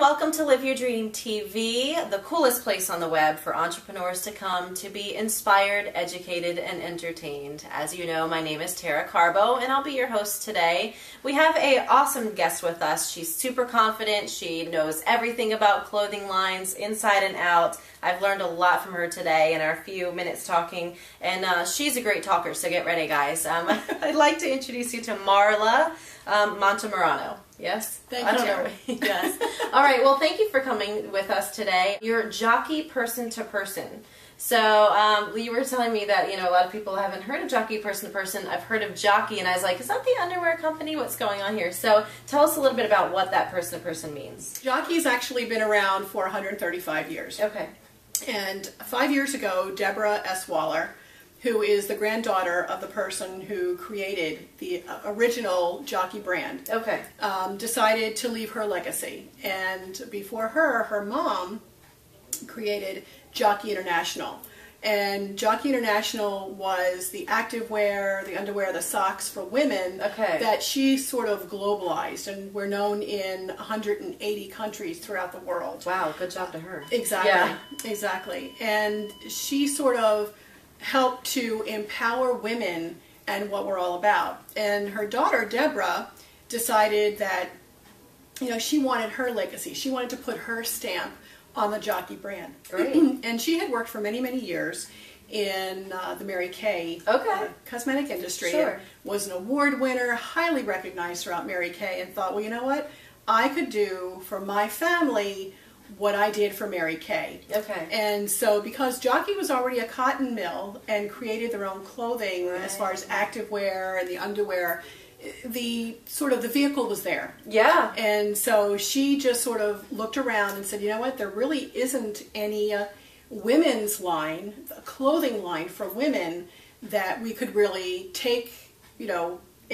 welcome to Live Your Dream TV, the coolest place on the web for entrepreneurs to come to be inspired, educated, and entertained. As you know, my name is Tara Carbo, and I'll be your host today. We have an awesome guest with us. She's super confident. She knows everything about clothing lines, inside and out. I've learned a lot from her today in our few minutes talking, and she's a great talker, so get ready, guys. I'd like to introduce you to Marla Montemarano. Yes? Thank you, Tara. Yes. All right, well, thank you for coming with us today. You're jockey person to person. So you were telling me that, a lot of people haven't heard of jockey person to person. I've heard of jockey, and I was like, is that the underwear company? What's going on here? So tell us a little bit about what that person to person means. Jockey's actually been around for 135 years. Okay. And 5 years ago, Deborah S. Waller, who is the granddaughter of the person who created the original jockey brand, Okay. Decided to leave her legacy. And before her, her mom created Jockey International. And Jockey International was the activewear, the underwear, the socks for women that she sort of globalized. And we're known in 180 countries throughout the world. Wow, good job to her. Exactly. Yeah. Exactly. And she sort of helped to empower women and what we're all about. And her daughter, Deborah, decided that, she wanted her legacy. She wanted to put her stamp on the jockey brand. Great. And she had worked for many, many years in the Mary Kay cosmetic industry. Sure. And was an award winner, highly recognized throughout Mary Kay, and thought, well, you know what? I could do for my family what I did for Mary Kay. Okay. And so because Jockey was already a cotton mill and created their own clothing as far as activewear and the underwear, the vehicle was there. Yeah. And so she just sort of looked around and said, you know what, there really isn't any women's line, a clothing line for women that we could really take, in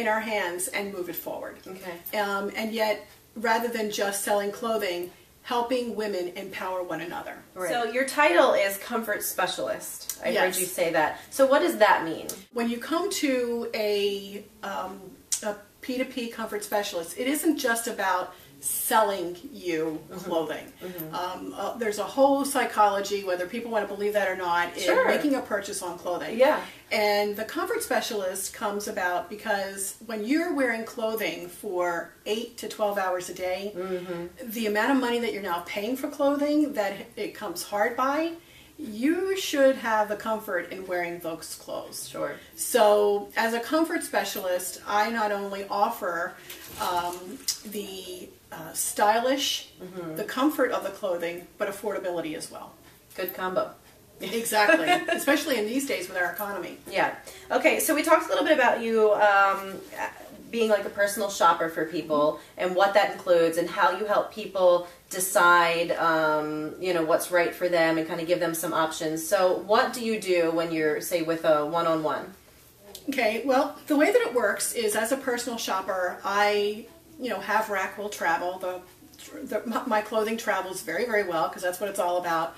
our hands and move it forward. Okay. And yet, rather than just selling clothing, helping women empower one another. Right. So your title is Comfort Specialist. I heard Yes. you say that. So what does that mean? When you come to a P2P comfort specialist, it isn't just about selling you clothing. There's a whole psychology, whether people want to believe that or not, in making a purchase on clothing. Yeah. And the comfort specialist comes about because when you're wearing clothing for 8 to 12 hours a day, the amount of money that you're now paying for clothing that it comes hard by, you should have the comfort in wearing those clothes. Sure. So as a comfort specialist, I not only offer the stylish, the comfort of the clothing, but affordability as well. Good combo. Exactly. Especially in these days with our economy. Yeah. Okay, so we talked a little bit about you being like a personal shopper for people and what that includes and how you help people decide, what's right for them and kind of give them some options. So what do you do when you're, say, with a one-on-one? Okay, well, the way that it works is as a personal shopper, I, have rack will travel. My clothing travels very, very well because that's what it's all about.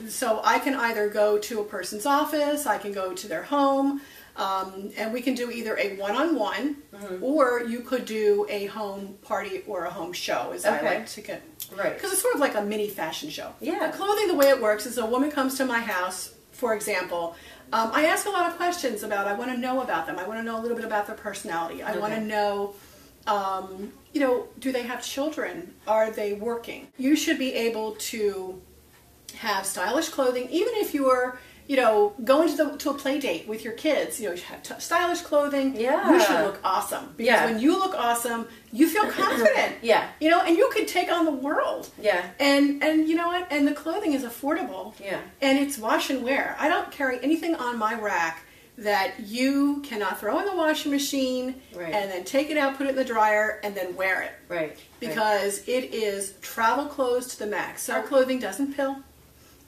So I can either go to a person's office, I can go to their home, and we can do either a one-on-one or you could do a home party or a home show, as I like to get. Right. Because it's sort of like a mini fashion show. Yeah. The clothing, the way it works is a woman comes to my house, for example. I ask a lot of questions about, I want to know about them. I want to know a little bit about their personality. I want to know, do they have children? Are they working? You should be able to have stylish clothing, even if you're, going to a play date with your kids. You have stylish clothing. Yeah. You should look awesome. Because when you look awesome, you feel confident. Yeah. And you could take on the world. Yeah. And you know what? And the clothing is affordable. Yeah. And it's wash and wear. I don't carry anything on my rack that you cannot throw in the washing machine and then take it out, put it in the dryer, and then wear it. Right. Because it is travel clothes to the max. So our clothing doesn't pill.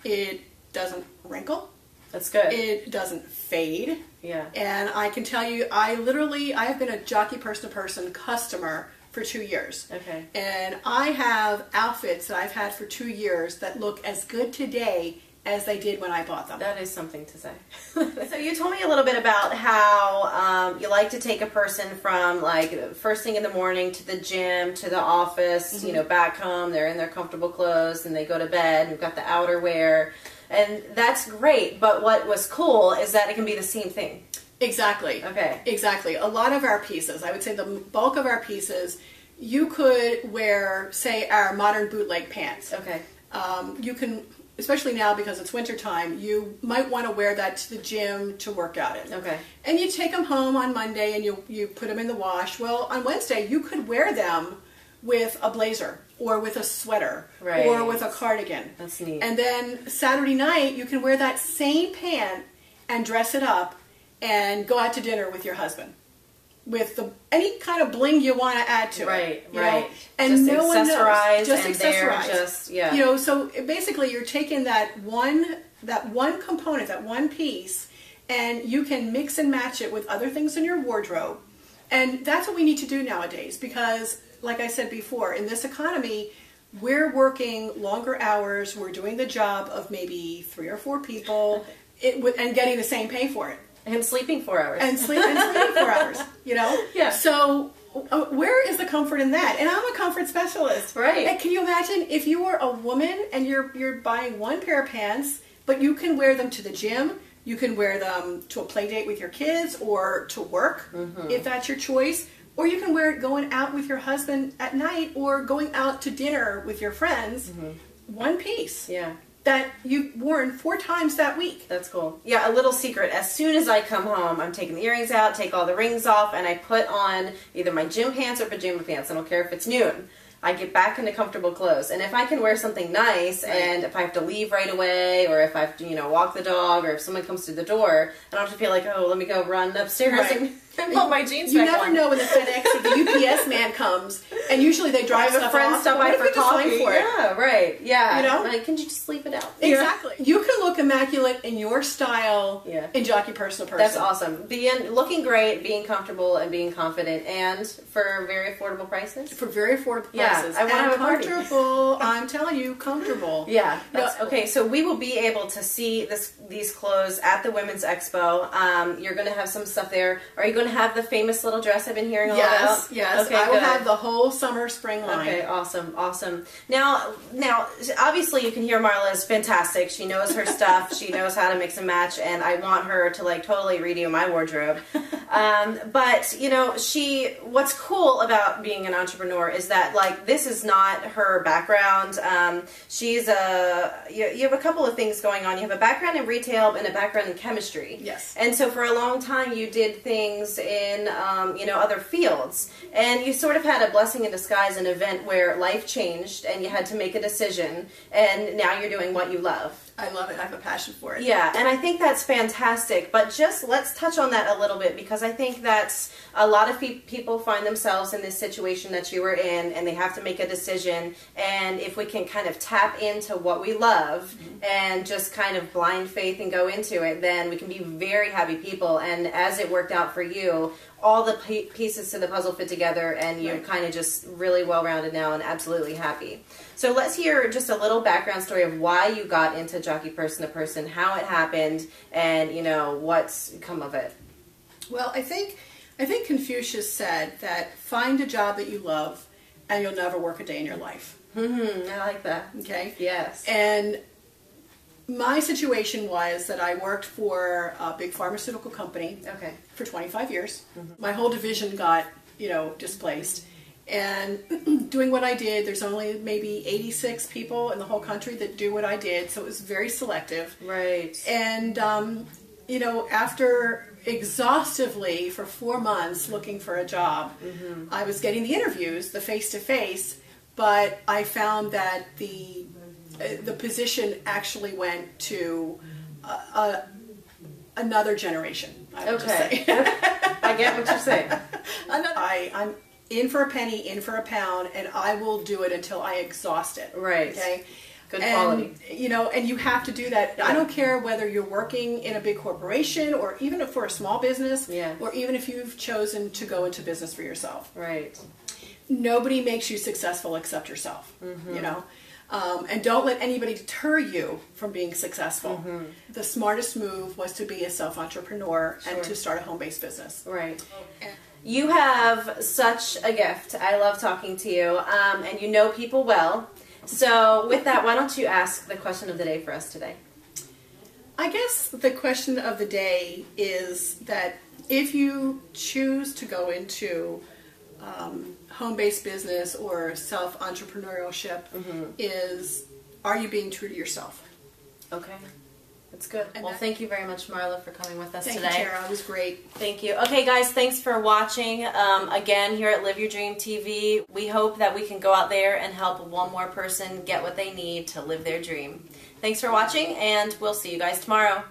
It doesn't wrinkle. That's good. It doesn't fade. Yeah. And I can tell you, I have been a jockey person-to-person customer for 2 years. Okay. And I have outfits that I've had for 2 years that look as good today as they did when I bought them. That is something to say. So you told me a little bit about how you like to take a person from like first thing in the morning to the gym, to the office, you know, back home, they're in their comfortable clothes and they go to bed, and you've got the outerwear, and that's great. But what was cool is that it can be the same thing. Exactly. Okay. Exactly. A lot of our pieces, I would say the bulk of our pieces, you could wear, say, our modern bootleg pants. Okay. You can, especially now because it's wintertime, you might want to wear that to the gym to work out in. Okay. And you take them home on Monday and you put them in the wash. Well, on Wednesday, you could wear them with a blazer or with a sweater or with a cardigan. That's neat. And then Saturday night, you can wear that same pant and dress it up and go out to dinner with your husband with any kind of bling you want to add to it. You know? And just no one knows. Just accessorize. You know, so basically you're taking that one component, that one piece, and you can mix and match it with other things in your wardrobe. And that's what we need to do nowadays because, like I said before, in this economy, we're working longer hours. We're doing the job of maybe 3 or 4 people and getting the same pay for it. And sleeping 4 hours. And sleeping 4 hours, you know? Yeah. So where is the comfort in that? And I'm a comfort specialist. Right. And can you imagine if you were a woman and you're buying one pair of pants, but you can wear them to the gym, you can wear them to a play date with your kids or to work, if that's your choice, or you can wear it going out with your husband at night or going out to dinner with your friends, one piece. Yeah. That you've worn 4 times that week. That's cool. Yeah, a little secret. As soon as I come home, I'm taking the earrings out, take all the rings off, and I put on either my gym pants or pajama pants. I don't care if it's noon. I get back into comfortable clothes. And if I can wear something nice, and if I have to leave right away, or if I have to, you know, walk the dog, or if someone comes to the door, I don't have to feel like, oh, let me go run upstairs and pull my jeans back on. You never know when the FedEx or the UPS man comes, and usually they drive stuff off. I have a friend stop by for coffee. For it? Yeah, right. Yeah. You know? Like, can you just leave it out? Exactly. You can look immaculate in your style in Jockey Person to Person. That's awesome. Looking great, being comfortable, and being confident, and for very affordable prices. For very affordable prices. Yeah, I want to have a party. Comfortable. I'm telling you, comfortable. Yeah. Okay, so we will be able to see these clothes at the Women's Expo. You're going to have some stuff there. Are you going to have the famous little dress I've been hearing all about? Yes. Okay, I will have the whole summer, spring line. Okay, awesome, awesome. Now, obviously you can hear Marla is fantastic. She knows her stuff. She knows how to mix and match, and I want her to like totally redo my wardrobe. But you know, what's cool about being an entrepreneur is that like this is not her background. You have a couple of things going on. You have a background in retail and a background in chemistry. Yes. And so for a long time you did things in other fields, and you sort of had a blessing in disguise, an event where life changed and you had to make a decision, and now you're doing what you love. I love it. I have a passion for it. Yeah, and I think that's fantastic. But just let's touch on that a little bit, because I think that's a lot of people find themselves in this situation that you were in, and they have to make a decision. And if we can kind of tap into what we love and just kind of blind faith and go into it, then we can be very happy people. And as it worked out for you, all the pieces to the puzzle fit together, and you're kind of just really well-rounded now and absolutely happy. So let's hear just a little background story of why you got into Jockey Person to Person, how it happened, and what's come of it. Well, I think Confucius said that find a job that you love, and you'll never work a day in your life. I like that. Okay. Yes. And my situation was that I worked for a big pharmaceutical company for 25 years. My whole division got, displaced. And doing what I did, there's only maybe 86 people in the whole country that do what I did, so it was very selective. Right. And, after exhaustively for 4 months looking for a job, I was getting the interviews, the face-to-face, but I found that the position actually went to another generation, I would just say. I get what you're saying. I'm in for a penny, in for a pound, and I will do it until I exhaust it. Right. Okay? Good quality. And you have to do that. I don't care whether you're working in a big corporation or even for a small business, or even if you've chosen to go into business for yourself. Right. Nobody makes you successful except yourself, And don't let anybody deter you from being successful. The smartest move was to be a self-entrepreneur and to start a home-based business. Right. You have such a gift. I love talking to you, and you know people well. So with that, why don't you ask the question of the day for us today? I guess the question of the day is that if you choose to go into home-based business or self-entrepreneurship, are you being true to yourself? Okay. That's good. And well, thank you very much, Marla, for coming with us today. Thank you, Tara. It was great. Thank you. Okay, guys, thanks for watching. Again, here at Live Your Dream TV, we hope that we can go out there and help one more person get what they need to live their dream. Thanks for watching, and we'll see you guys tomorrow.